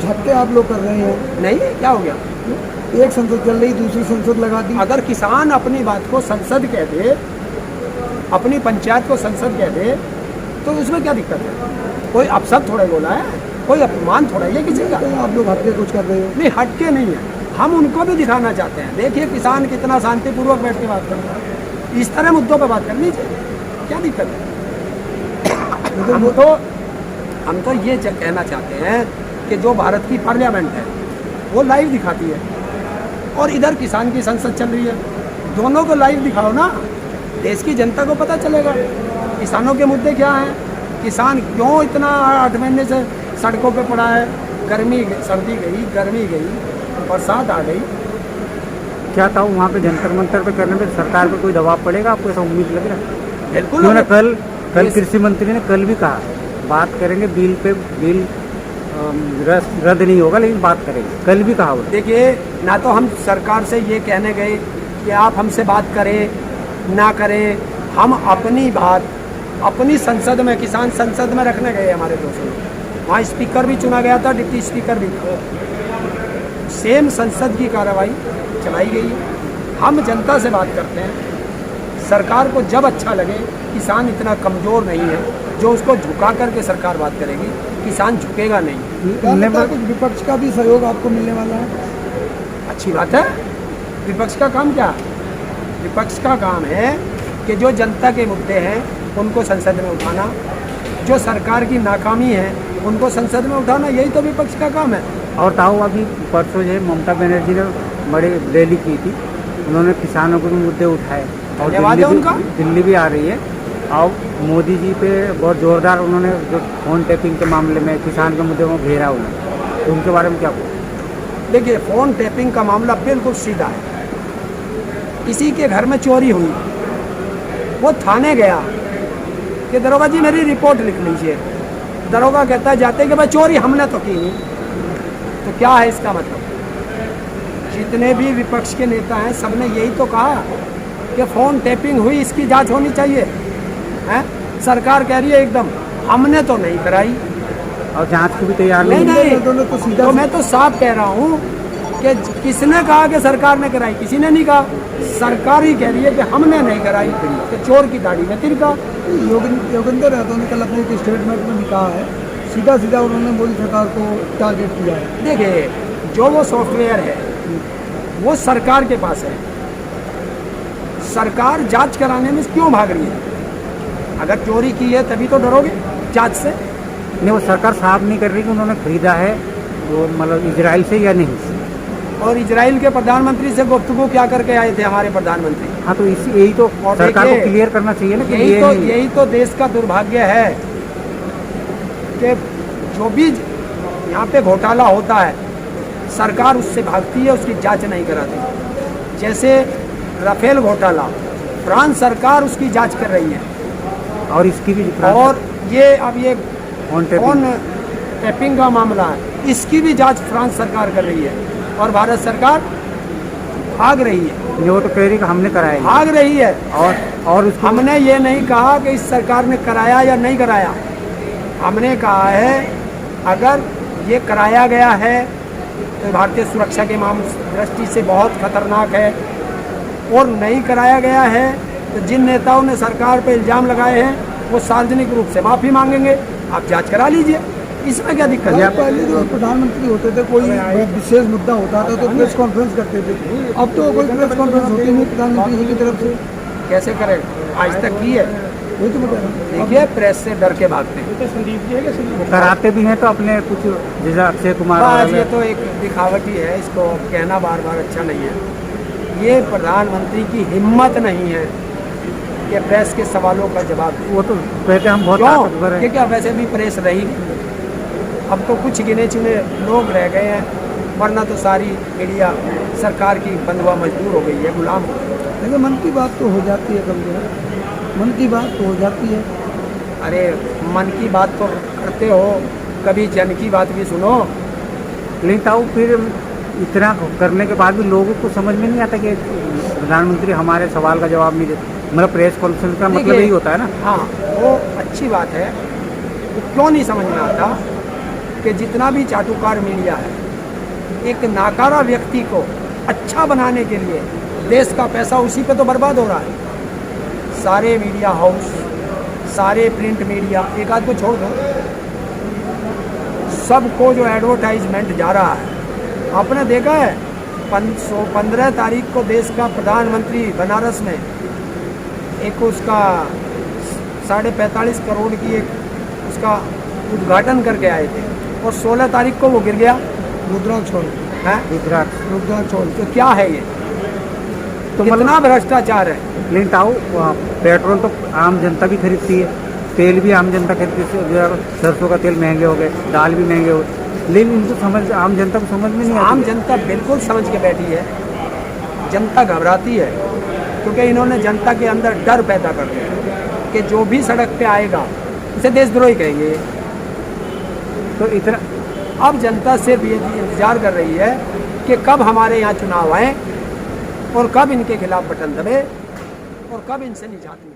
हट के आप लोग कर रहे हैं। नहीं, क्या हो गया? एक संसद चल रही, दूसरी संसद लगा दी। अगर किसान अपनी बात को संसद कह दे, अपनी पंचायत को संसद कह दे, तो उसमें क्या दिक्कत है? कोई अपशब्द थोड़ा बोला है, कोई अपमान थोड़ा है किसी का। तो आप लोग हट के कुछ कर रहे हो। नहीं, हट के नहीं है, हम उनको भी दिखाना चाहते हैं। देखिए किसान कितना शांतिपूर्वक बैठ के बात करता है। इस तरह मुद्दों पर बात करनी चाहिए, क्या दिक्कत है? हम तो ये कहना चाहते हैं कि जो भारत की पार्लियामेंट है वो लाइव दिखाती है, और इधर किसान की संसद चल रही है, दोनों को लाइव दिखाओ ना, देश की जनता को पता चलेगा किसानों के मुद्दे क्या हैं, किसान क्यों इतना 8 महीने से सड़कों पे पड़ा है। गर्मी सर्दी गई, गर्मी गई, बरसात आ गई। क्या था वहाँ पे जंतर मंतर पे करने में सरकार पे कोई दबाव पड़ेगा? आपको ऐसा उम्मीद लग रहा है? बिल्कुल। क्यों ना कल कृषि मंत्री ने कल भी कहा बात करेंगे, बिल रद्द नहीं होगा, लेकिन बात करेंगे, कल भी कहा। देखिए, ना तो हम सरकार से ये कहने गए कि आप हमसे बात करें ना करें, हम अपनी बात अपनी संसद में, किसान संसद में रखने गए हमारे दोस्तों। वहाँ स्पीकर भी चुना गया था, डिप्टी स्पीकर भी था, सेम संसद की कार्रवाई चलाई गई है। हम जनता से बात करते हैं, सरकार को जब अच्छा लगे, किसान इतना कमज़ोर नहीं है जो उसको झुका करके सरकार बात करेगी, किसान झुकेगा नहीं। कुछ विपक्ष का भी सहयोग आपको मिलने वाला है। अच्छी बात है। विपक्ष का काम क्या है? विपक्ष का काम है कि जो जनता के मुद्दे हैं उनको संसद में उठाना, जो सरकार की नाकामी है उनको संसद में उठाना, यही तो विपक्ष का काम है। और ताऊ अभी परसों जो है ममता बनर्जी ने बड़ी रैली की थी, उन्होंने किसानों के भी मुद्दे उठाए, और दिल्ली भी आ रही है। और मोदी जी पे बहुत जोरदार उन्होंने जो फ़ोन टैपिंग के मामले में किसान के मुद्दे को घेरा उन्होंने, तो उनके बारे में क्या बोल? देखिए, फ़ोन टैपिंग का मामला बिल्कुल सीधा है। किसी के घर में चोरी हुई, वो थाने गया कि दरोगा जी मेरी रिपोर्ट लिख लीजिए। दरोगा कहता है जाते कि भाई चोरी हमने तो की नहीं। तो क्या है इसका मतलब? जितने भी विपक्ष के नेता हैं सबने यही तो कहा कि फ़ोन टैपिंग हुई, इसकी जांच होनी चाहिए। हैं? सरकार कह रही है एकदम हमने तो नहीं कराई, और जांच की भी तैयार नहीं। तो मैं तो साफ कह रहा हूँ कि किसने कहा कि सरकार ने कराई? किसी ने नहीं कहा। सरकार ही कह रही है कि हमने नहीं कराई, तो चोर की दाढ़ी में तिनका। योगेंद्र यादव ने कल अपने एक स्टेटमेंट में भी कहा है, सीधा सीधा उन्होंने मोदी सरकार को टारगेट किया है। देखिए, जो वो सॉफ्टवेयर है वो सरकार के पास है, सरकार जांच कराने में क्यों भाग रही है? अगर चोरी की है तभी तो डरोगे जांच से। नहीं, वो सरकार साफ नहीं कर रही कि उन्होंने खरीदा है वो मतलब इजराइल से या नहीं। और इजराइल के प्रधानमंत्री से गुफ्तगू क्या करके आए थे हमारे प्रधानमंत्री? हाँ, तो यही तो सरकार को क्लियर करना चाहिए ना कि यही तो देश का दुर्भाग्य है कि जो भी यहाँ पे घोटाला होता है सरकार उससे भागती है, उसकी जांच नहीं कराती। जैसे राफेल घोटाला, फ्रांस सरकार उसकी जांच कर रही है, और इसकी भी, और ये अब ये फोन टैपिंग का मामला है, इसकी भी जांच फ्रांस सरकार कर रही है, और भारत सरकार भाग रही है। वो तो कह रही कि हमने कराया, भाग रही है। और हमने ये नहीं कहा कि इस सरकार ने कराया या नहीं कराया। हमने कहा है अगर ये कराया गया है तो भारतीय सुरक्षा के दृष्टि से बहुत खतरनाक है, और नहीं कराया गया है तो जिन नेताओं ने सरकार पर इल्ज़ाम लगाए हैं वो सार्वजनिक रूप से माफ़ी मांगेंगे। आप जांच करा लीजिए, इसमें क्या दिक्कत है? पहले जो प्रधानमंत्री होते थे, कोई विशेष मुद्दा होता था तो प्रेस कॉन्फ्रेंस करते थे, अब तो कोई प्रेस कॉन्फ्रेंस होती नहीं प्रधानमंत्री की तरफ से। कैसे करें? आज तक की है? वही तो बता रहा हूँ। देखिए, प्रेस से डर के भागते हैं। वो कराते भी हैं तो अपने कुछ जैसा अक्षय कुमार, आज ये तो एक दिखावटी है, इसको कहना बार बार अच्छा नहीं है। ये प्रधानमंत्री की हिम्मत नहीं है कि प्रेस के सवालों का जवाब दें। वो तो कहते हम बहुत ताकतवर हैं। क्या वैसे भी प्रेस रही नहीं, अब तो कुछ गिने चुने लोग रह गए हैं, वरना तो सारी मीडिया सरकार की बंधुआ मजदूर हो गई है, गुलाम हो गई है। देखिए, मन की बात तो हो जाती है कभी, मन की बात तो हो जाती है। अरे मन की बात तो करते हो, कभी जन की बात भी सुनो। लेकिन ताऊ फिर इतना करने के बाद भी लोगों को समझ में नहीं आता कि प्रधानमंत्री हमारे सवाल का जवाब नहीं देते। मतलब प्रेस कॉन्फ्रेंस का मतलब यही होता है ना। हाँ, वो अच्छी बात है, तो क्यों नहीं समझ में आता कि जितना भी चाटुकार मीडिया है, एक नाकारा व्यक्ति को अच्छा बनाने के लिए देश का पैसा उसी पे तो बर्बाद हो रहा है। सारे मीडिया हाउस, सारे प्रिंट मीडिया, एक आध को छोड़ दो, सबको जो एडवर्टाइजमेंट जा रहा है, आपने देखा है 15 तारीख को देश का प्रधानमंत्री बनारस में एक उसका 45.5 करोड़ की एक उसका उद्घाटन करके आए थे और 16 तारीख को वो गिर गया। रुद्राक्ष हॉल, है रुद्राक्ष हॉल। तो क्या है ये? तो कितना भ्रष्टाचार है। लेकिन ताऊ पेट्रोल तो आम जनता भी खरीदती है, तेल भी आम जनता खरीदती है, सरसों का तेल महंगे हो गए, दाल भी महंगे हो गए, लेकिन इनको आम जनता को समझ में नहीं आता। आम जनता बिल्कुल समझ के बैठी है। जनता घबराती है क्योंकि इन्होंने जनता के अंदर डर पैदा कर दिया कि जो भी सड़क पे आएगा उसे देशद्रोही कहेंगे। तो इतना अब जनता सिर्फ ये इंतजार कर रही है कि कब हमारे यहाँ चुनाव आए और कब इनके खिलाफ बटन दबे और कब इनसे निजात मिले।